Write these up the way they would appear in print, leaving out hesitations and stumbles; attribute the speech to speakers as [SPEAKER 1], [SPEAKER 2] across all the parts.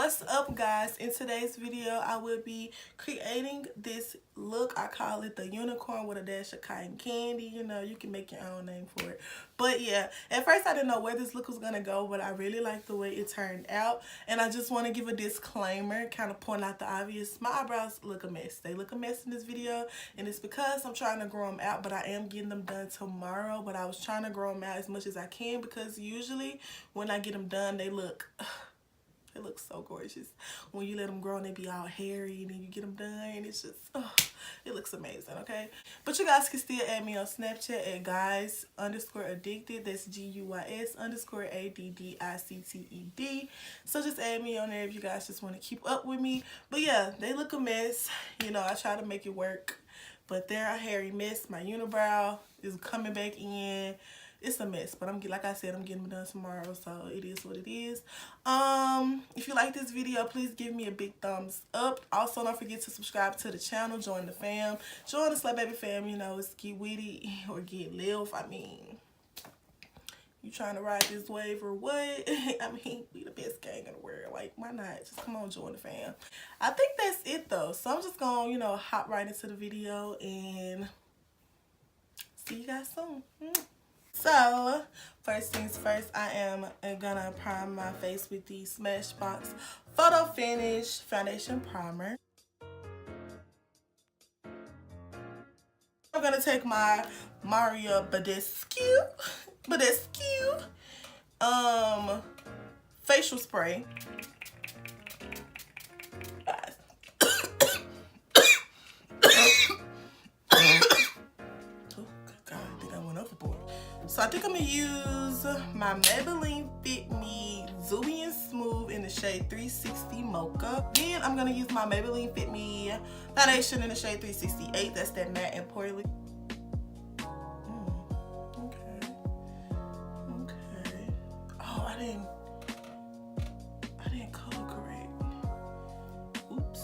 [SPEAKER 1] What's up, guys? In today's video I will be creating this look. I call it the unicorn with a dash of cotton candy. You know, you can make your own name for it. But yeah, at first I didn't know where this look was gonna go, but I really like the way it turned out. And I just want to give a disclaimer, kind of point out the obvious. My eyebrows look a mess. They look a mess in this video, and it's because I'm trying to grow them out, but I am getting them done tomorrow. But I was trying to grow them out as much as I can, because usually when I get them done, they look so gorgeous. When you let them grow and they be all hairy, and then you get them done, and it's just, it looks amazing, okay? But you guys can still add me on Snapchat at guys_addicted. That's GUYS_ADDICTED. So just add me on there if you guys just want to keep up with me. But yeah, they look a mess. You know, I try to make it work, but they're a hairy mess. My unibrow is coming back in. It's a mess, but like I said, I'm getting them done tomorrow, so it is what it is. If you like this video, please give me a big thumbs up. Also, don't forget to subscribe to the channel, join the fam, join the Slay Baby fam. You know, it's get witty or get live. I mean, you trying to ride this wave or what? I mean, we the best gang in the world. Like, why not? Just come on, join the fam. I think that's it though. So I'm just gonna, you know, hop right into the video and see you guys soon. So, first things first, I am gonna prime my face with the Smashbox Photofinish Foundation Primer. I'm gonna take my Badescu facial spray. So I think I'm gonna use my Maybelline Fit Me Dewy and Smooth in the shade 360 Mocha. Then I'm gonna use my Maybelline Fit Me foundation in the shade 368. That's that matte and poreless. Okay. Oh, I didn't color correct. Oops.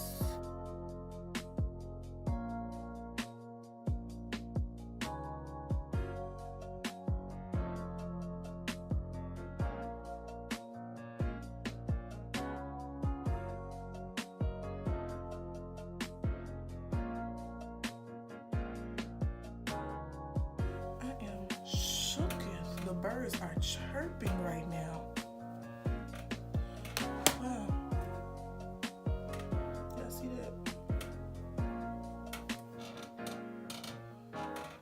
[SPEAKER 1] The birds are chirping right now. Wow. Y'all see that?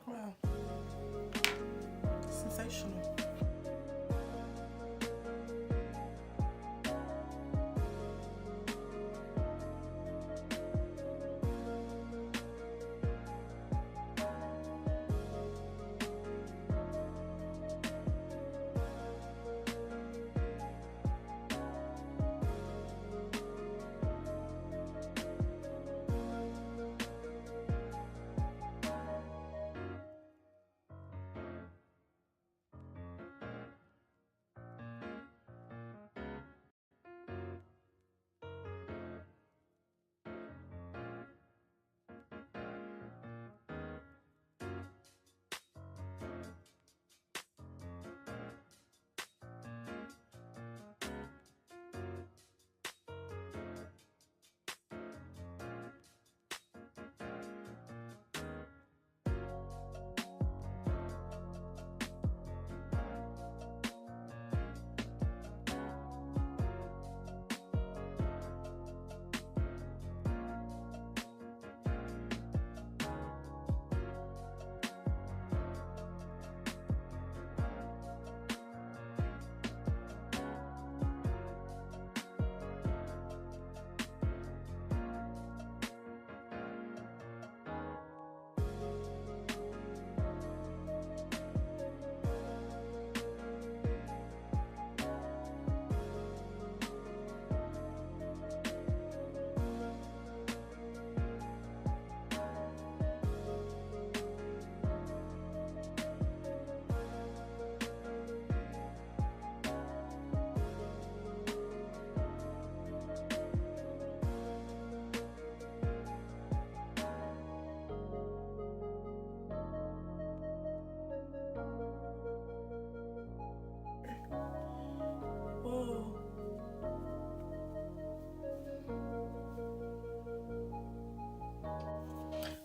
[SPEAKER 1] Wow. Sensational.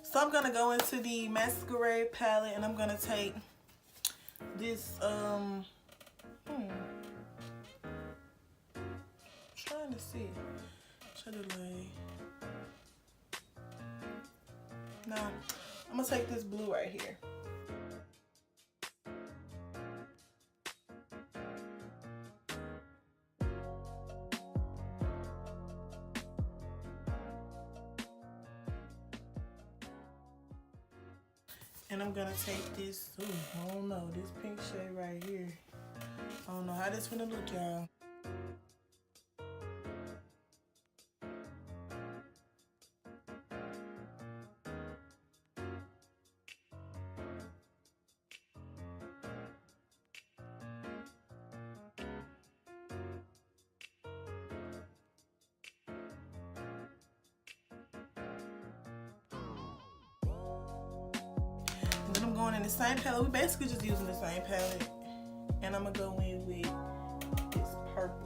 [SPEAKER 1] So I'm gonna go into the Masquerade palette, and I'm gonna take this trying to see. Should I lay? No, I'm gonna take this blue right here. And I'm gonna take this, ooh, I don't know, this pink shade right here. I don't know how this gonna look, y'all. And then I'm going in the same palette. We're basically just using the same palette. And I'm gonna go in with this purple.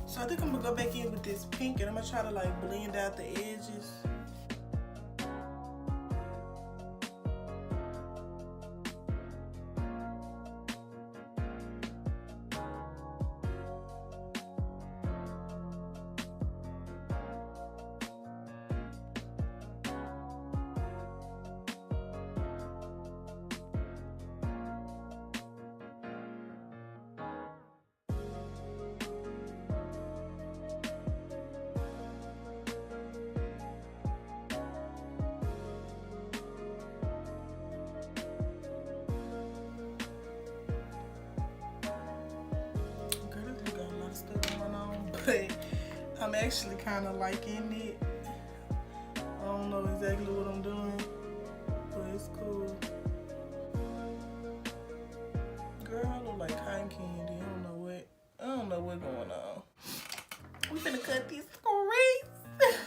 [SPEAKER 1] So I think I'm gonna go back in with this pink, and I'm gonna try to like blend out the edges. But I'm actually kind of liking it. I don't know exactly what I'm doing, but it's cool. Girl, I look like cotton candy. I don't know what's going on. We finna cut these creases.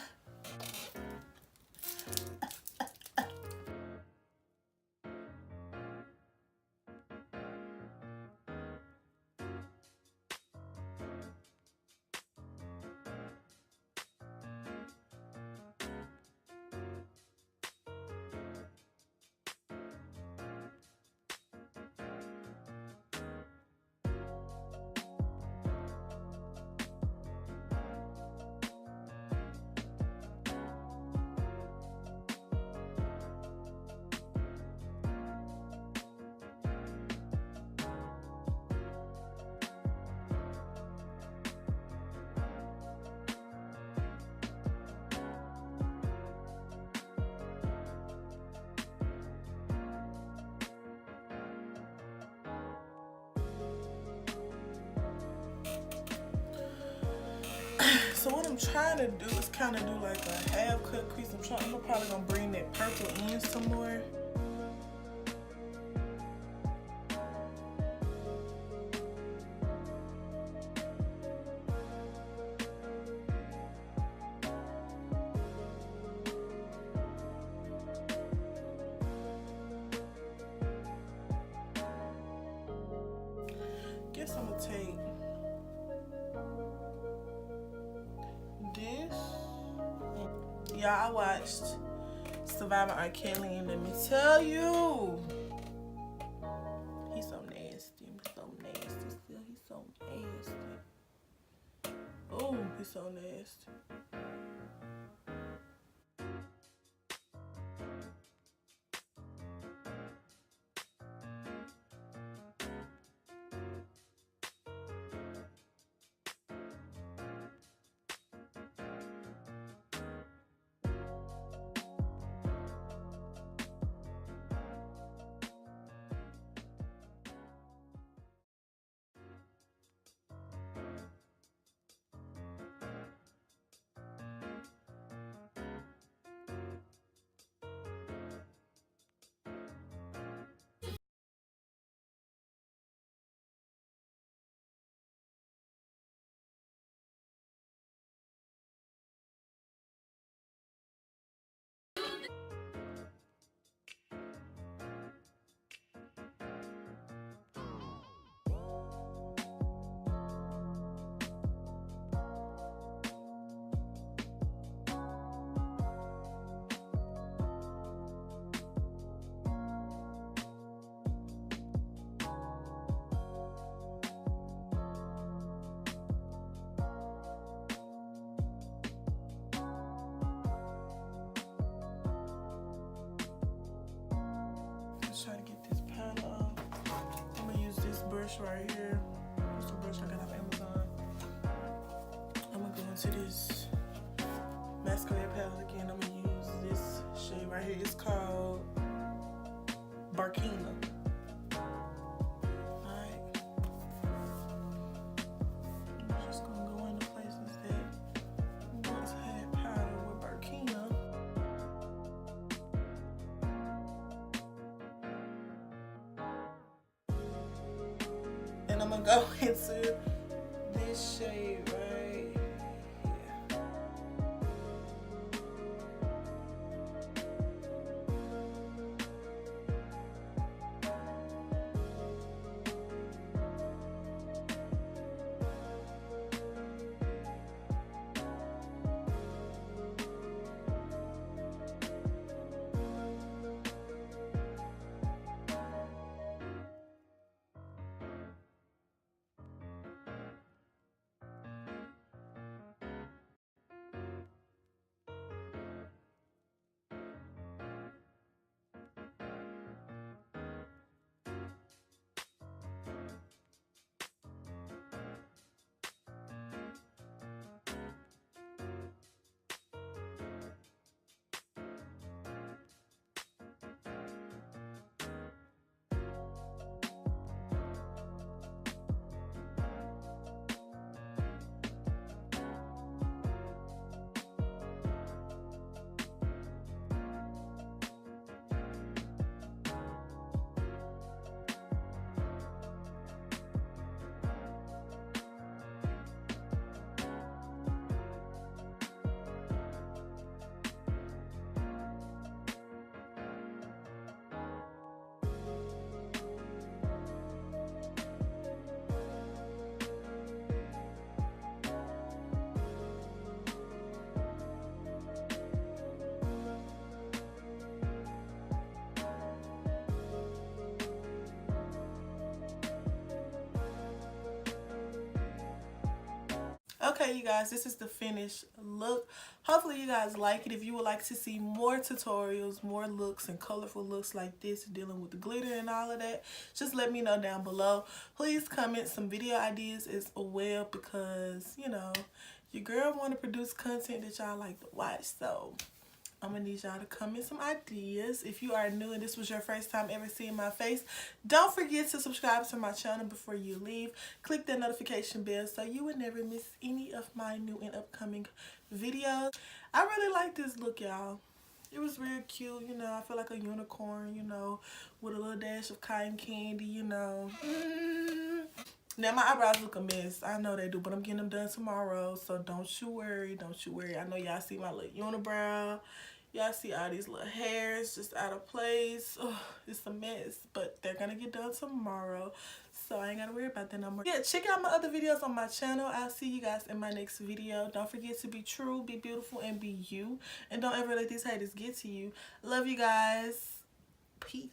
[SPEAKER 1] So what I'm trying to do is kind of do like a half cut crease. I'm probably gonna bring that purple in some more. Guess I'm gonna take this. Yeah, I watched Surviving R. Kelly, and let me tell you, he's so nasty. He's so nasty still. He's so nasty. Oh, he's so nasty. brush right here. It's a brush I got off Amazon. I'm gonna go into this Masquerade palette again. I'm gonna use this shade right here. It's called Barkina. Alright. I'm just gonna go into places that once had powder with Barkina. And I'm gonna go into this shade right here. Okay, you guys, this is the finished look. Hopefully you guys like it. If you would like to see more tutorials, more looks and colorful looks like this, dealing with the glitter and all of that, just let me know down below. Please comment some video ideas as well, because, you know, your girl want to produce content that y'all like to watch. So I'm gonna need y'all to comment some ideas. If you are new and this was your first time ever seeing my face, don't forget to subscribe to my channel before you leave. Click that notification bell so you would never miss any of my new and upcoming videos. I really like this look, y'all. It was real cute, you know. I feel like a unicorn, you know, with a little dash of cotton candy, you know. Now my eyebrows look a mess. I know they do, but I'm getting them done tomorrow, so don't you worry. Don't you worry. I know y'all see my little unibrow. Y'all see all these little hairs just out of place. Oh, it's a mess, but they're gonna get done tomorrow, so I ain't gotta worry about that no more. Yeah, check out my other videos on my channel. I'll see you guys in my next video. Don't forget to be true, be beautiful, and be you. And don't ever let these haters get to you. Love you guys. Peace.